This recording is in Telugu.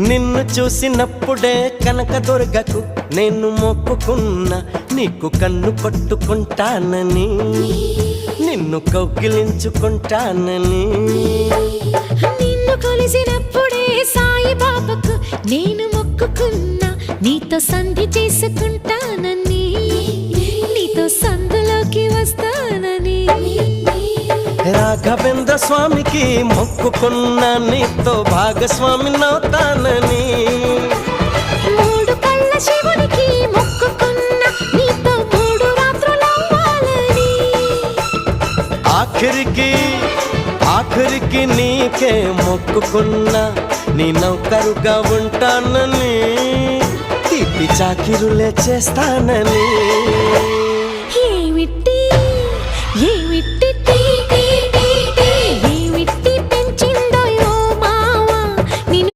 నిన్ను చూసినప్పుడే కనకదుర్గకు నేను మొక్కుకున్నా, నీకు కన్ను కొట్టుకుంటానని, నిన్ను కౌగిలించుకుంటానని. నిన్ను కొలిసినప్పుడే సాయిబాబాకు నేను మొక్కుకున్నా, నీతో సంధి చేసుకుంటానని, నీతో సందులోకి వస్తానని. రాఘవేంద్ర స్వామికి మొక్కుకున్నా, నీతో భాగస్వామి నవుతానని. మూడు కళ్ళ శివునికి మొక్కుకున్నా, నీతో 3 రాత్రులవ్వాలని. ఆఖరికి నీకే మొక్కుకున్నా, నీ నౌకరుగా ఉంటానని, తీపి చాకిరులే చేస్తానని.